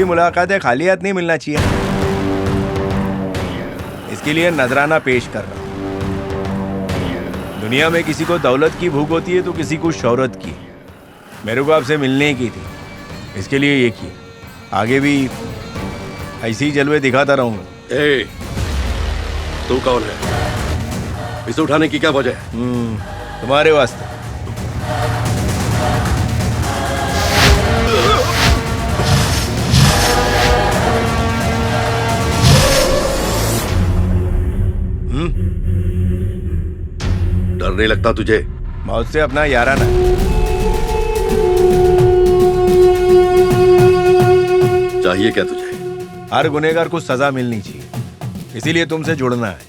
पहली मुलाकात है, खाली हाथ नहीं मिलना चाहिए। इसके लिए नजराना पेश कर रहा हूं। दुनिया में किसी को दौलत की भूख होती है तो किसी को शोहरत की। मेरे को आपसे मिलने की थी, इसके लिए ये की। आगे भी ऐसे ही जलवे दिखाता रहूंगा। ए, तू कौन है? इसे उठाने की क्या वजह है? तुम्हारे वास्ते। डर नहीं लगता तुझे? मौत से अपना याराना। चाहिए क्या तुझे? हर गुनहगार को सजा मिलनी चाहिए, इसीलिए तुमसे जुड़ना है।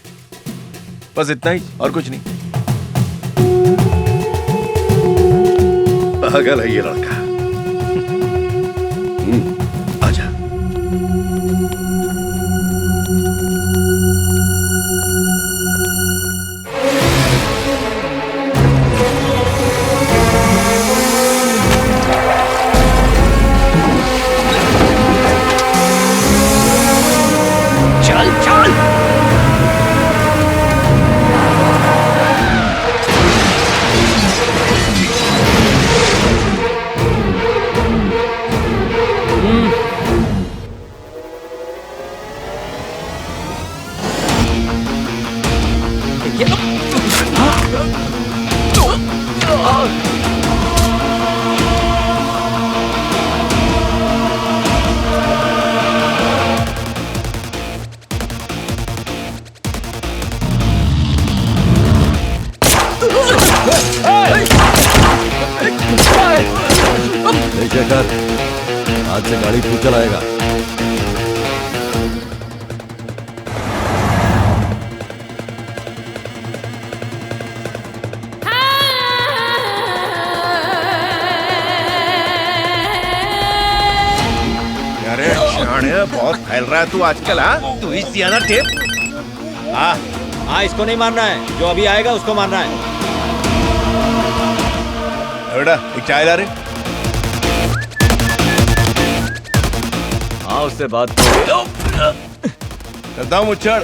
बस इतना ही, और कुछ नहीं। पागल है ये लड़का। आजा। चल चल। शेखर, आज से गाड़ी तू चलाएगा। अरे शाणे, बहुत फैल रहा है तू आजकल। हाँ, तू इस दिया ना टेप। हाँ, इसको नहीं मारना है, जो अभी आएगा उसको मारना है। बेटा, एक चाय ला रहे। हाँ, उससे बात करता हूँ मुच्छड़।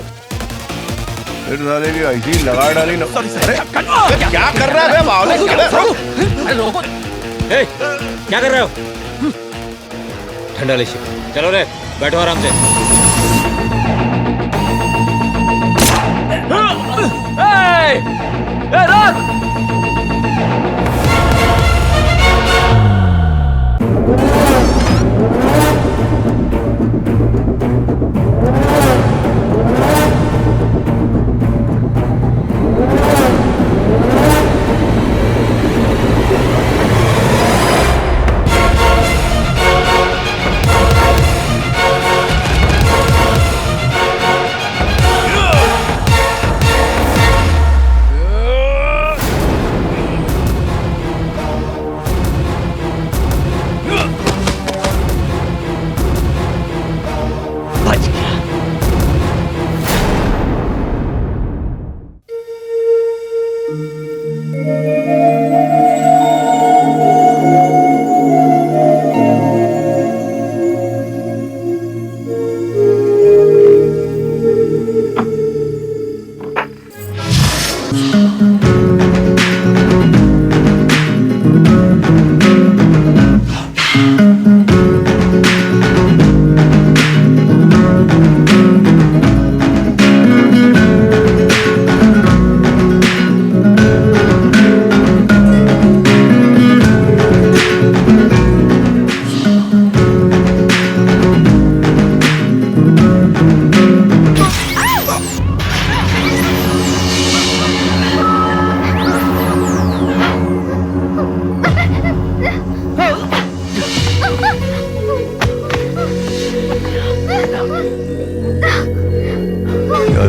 फिर साले की ऐसी लगा डाली ना। अरे क्या कर रहा है बावले? क्या कर रहे हो? ठंडा ले। चलो रे, बैठो आराम से।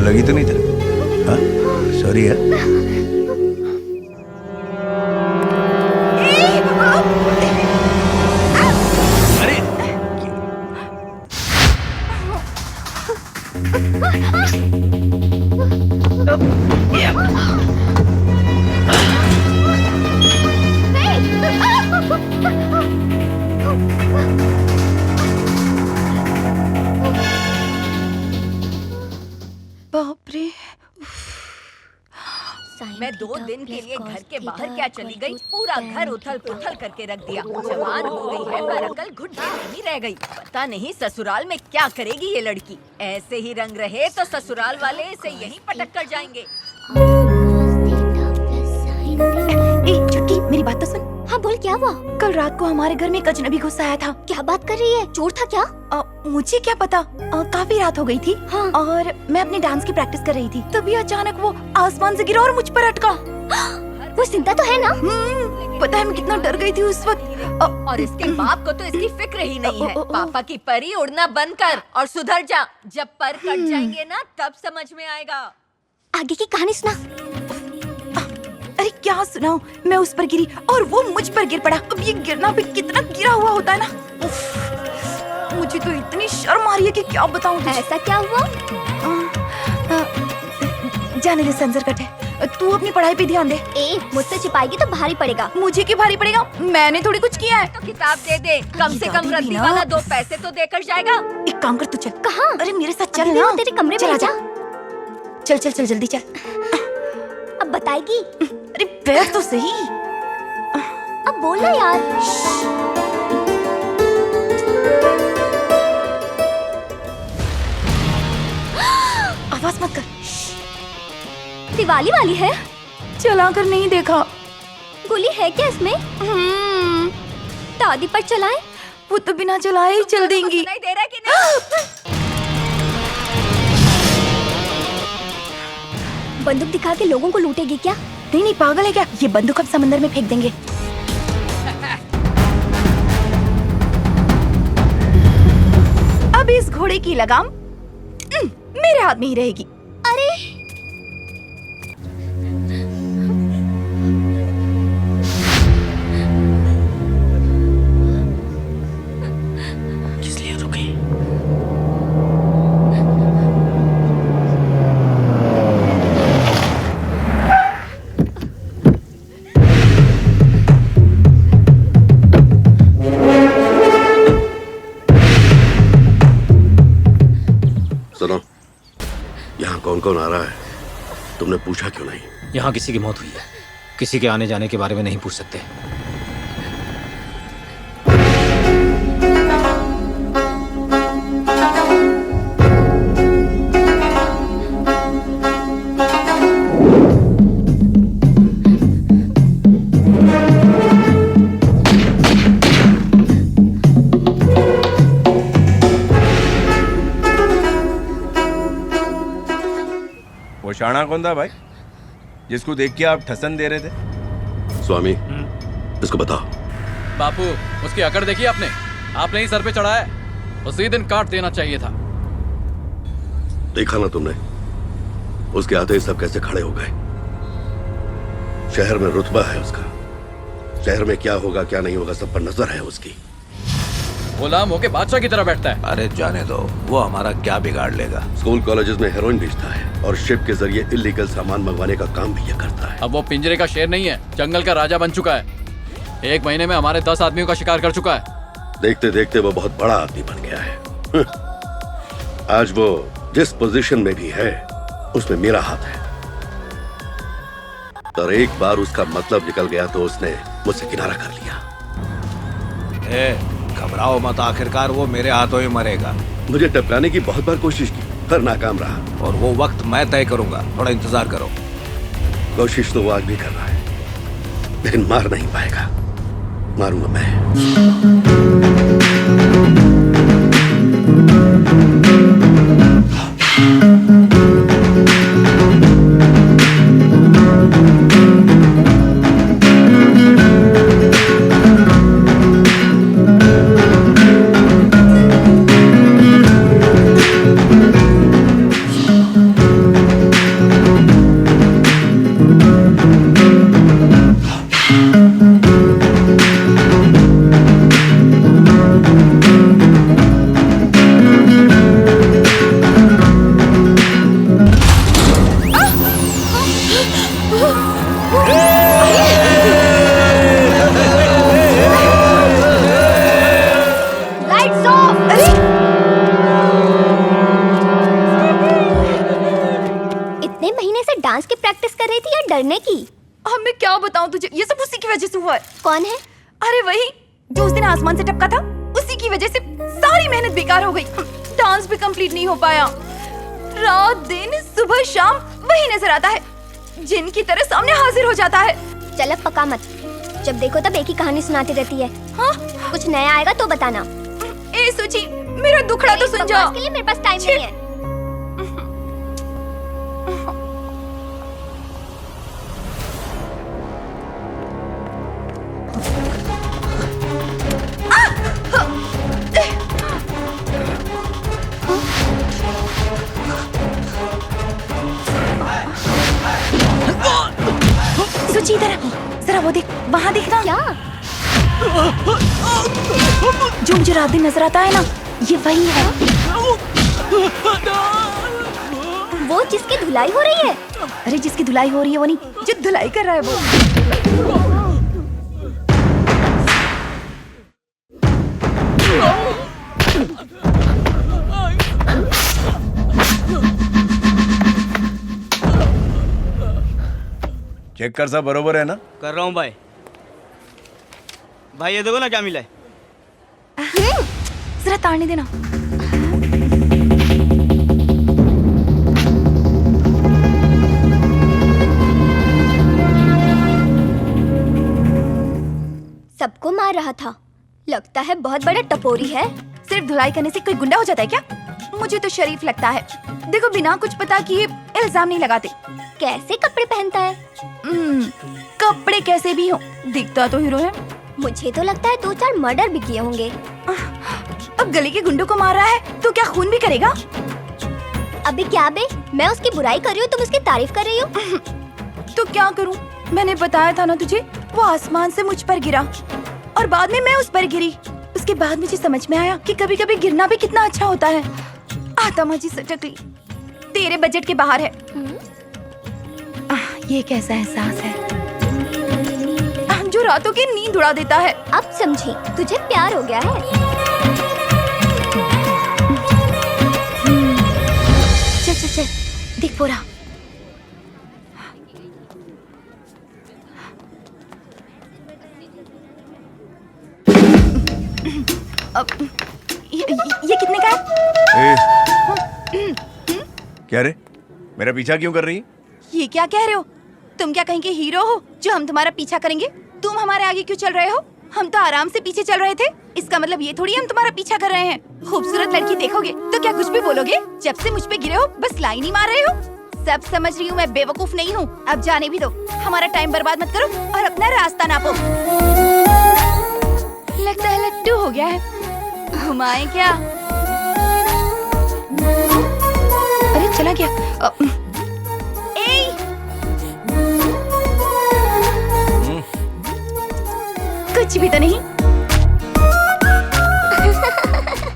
लगी तो नहीं तेरे? हाँ, सॉरी यार। मैं 2 दिन के लिए घर के बाहर क्या चली गई, पूरा घर उथल पुथल करके रख दिया। जवान हो गई है पर अकल घुटने में ही रह गई। पता नहीं ससुराल में क्या करेगी ये लड़की। ऐसे ही रंग रहे तो ससुराल वाले इसे यहीं पटक कर जाएंगे। चुटकी, मेरी बात तो सुन। हाँ बोल, क्या हुआ? कल रात को हमारे घर में एक अजनबी घुस आया था। क्या बात कर रही है? चोर था क्या? मुझे क्या पता। काफी रात हो गई थी। हाँ। और मैं अपने डांस की प्रैक्टिस कर रही थी, तभी अचानक वो आसमान से गिरा और मुझ पर अटका। वो जिंदा तो है ना? पता है मैं कितना डर गई थी उस वक्त। और इसके बाप को तो इसकी फिक्र ही नहीं है। पापा की परी उड़ना बंद कर और सुधर जा। जब पर कट जाएंगे ना तब समझ में आएगा। आगे की कहानी सुना। अरे क्या सुनाऊं, मैं उस पर गिरी और वो मुझ पर गिर पड़ा। अब ये गिरना भी कितना गिरा हुआ होता है ना। उफ, मुझे तो इतनी शर्म आ रही है कि क्या बताऊं। ऐसा क्या हुआ? जाने दे, सेंसर कट है। तू अपनी पढ़ाई पे ध्यान दे। मुझसे छिपाएगी तो भारी पड़ेगा। मुझे क्यों भारी पड़ेगा? मैंने थोड़ी कुछ किया है। तो किताब दे दे, कम से कम रद्दी वाला 2 पैसे तो देकर जाएगा। एक काम कर, तू चल। कहाँ? अरे मेरे साथ चल अभी ना। मैं तेरे कमरे में चल जा। चल चल चल जल्दी चल। अब बताएगी? अरे बैठ तो सही। अब बोलना यार। आवाज मत कर। दिवाली वाली है। चला कर नहीं देखा। गोली है क्या इसमें? दादी पर चलाएं? वो तो बिना चलाए ही चल देंगी। नहीं दे रहा कि नहीं? बंदूक दिखा के लोगों को लूटेगी क्या? नहीं नहीं, पागल है क्या? ये बंदूक हम समंदर में फेंक देंगे। अब इस घोड़े की लगाम मेरे हाथ में ही रहेगी। अरे किस लिए रुके? सुनो, यहाँ कौन कौन आ रहा है? तुमने पूछा क्यों नहीं? यहाँ किसी की मौत हुई है, किसी के आने जाने के बारे में नहीं पूछ सकते। वो शाना कौन था भाई, जिसको देख के आप ठसन दे रहे थे? स्वामी, इसको बताओ। बापू, उसकी अकड़ देखी आपने? आपने ही सर पे चढ़ाया, उसी दिन काट देना चाहिए था। देखा ना तुमने, उसके आते ही सब कैसे खड़े हो गए। शहर में रुतबा है उसका, शहर में क्या होगा क्या नहीं होगा सब पर नजर है उसकी। गुलाम होके बादशाह की तरह बैठता है। अरे जाने दो, वो हमारा क्या बिगाड़ लेगा। स्कूल कॉलेजेस में हेरोइन बेचता है और शिप के जरिए इलीगल सामान मंगवाने का काम भी ये करता है। अब वो पिंजरे का शेर नहीं है, जंगल का राजा बन चुका है। 1 महीने में हमारे 10 आदमियों का शिकार कर चुका है। देखते देखते वो बहुत बड़ा आदमी बन गया है। आज वो जिस पोजीशन में भी है उसमें मेरा हाथ है। और एक बार उसका मतलब निकल गया तो उसने मुझसे किनारा कर लिया। घबराओ मत, आखिरकार वो मेरे हाथों ही मरेगा। मुझे टपकाने की बहुत बार कोशिश की पर नाकाम रहा। और वो वक्त मैं तय करूंगा, थोड़ा इंतजार करो। कोशिश तो वो आज भी कर रहा है लेकिन मार नहीं पाएगा। मारूंगा मैं। Lights off. इतने महीने से डांस की प्रैक्टिस प्रैक्टिस कर रही थी या डरने की? अब मैं क्या बताऊं तुझे, ये सब उसी की वजह से हुआ है। कौन है? अरे वही जो उस दिन आसमान से टपका था, उसी की वजह से सारी मेहनत बेकार हो गई। डांस भी कंप्लीट नहीं हो पाया। रात दिन सुबह शाम वही नजर आता है, जिनकी तरह सामने हाजिर हो जाता है। चल अब पका मत, जब देखो तब एक ही कहानी सुनाती रहती है। हाँ? कुछ नया आएगा तो बताना। ए सुची, मेरा दुखड़ा तो सुन जा। के लिए मेरे पास टाइम नहीं है। सुची इधर आ, जरा वो देख, वहाँ देखना। क्या? जो मुझे रात दिन नजर आता है ना, ये वही है। वो जिसकी धुलाई हो रही है? अरे जिसकी धुलाई हो रही है वो नहीं, जो धुलाई कर रहा है वो। चेक कर, सब बरोबर है ना? कर रहा हूँ भाई। भाई ये देखो ना क्या मिला है। जरा ताड़ने देना। सबको मार रहा था, लगता है बहुत बड़ा टपोरी है। सिर्फ धुलाई करने से कोई गुंडा हो जाता है क्या? मुझे तो शरीफ लगता है। देखो बिना कुछ पता किए इल्जाम नहीं लगाते। कैसे कपड़े पहनता है? कपड़े कैसे भी हो, दिखता तो हीरो है। मुझे तो लगता है 2-4 मर्डर भी किए होंगे। अब गली के गुंडों को मार रहा है तो क्या खून भी करेगा? अबे क्या बे, मैं उसकी बुराई कर रही हूँ, तुम उसकी तारीफ कर रही हो। तो क्या करूं? मैंने बताया था ना तुझे, वो आसमान से मुझ पर गिरा और बाद में मैं उस पर गिरी। उसके बाद मुझे समझ में आया कि कभी कभी गिरना भी कितना अच्छा होता है। आत्मा जी सटक ली, तेरे बजट के बाहर है। ये कैसा एहसास है जो रातों की नींद उड़ा देता है। अब समझी, तुझे प्यार हो गया है। चल चल चल, देख पूरा। अब ये कितने का है? क्या रे, मेरा पीछा क्यों कर रही? ये क्या कह रहे हो? तुम क्या कहीं के हीरो हो जो हम तुम्हारा पीछा करेंगे? तुम हमारे आगे क्यों चल रहे हो? हम तो आराम से पीछे चल रहे थे। इसका मतलब ये थोड़ी हम तुम्हारा पीछा कर रहे हैं। खूबसूरत लड़की देखोगे तो क्या कुछ भी बोलोगे? जब से मुझ पे गिरे हो बस लाइन ही मार रहे हो। सब समझ रही हूँ, मैं बेवकूफ नहीं हूँ। अब जाने भी दो, हमारा टाइम बर्बाद मत करो और अपना रास्ता नापो। लगता है लट्टू हो गया है। घुमाए क्या? अरे चला गया। कुछ भी तो नहीं।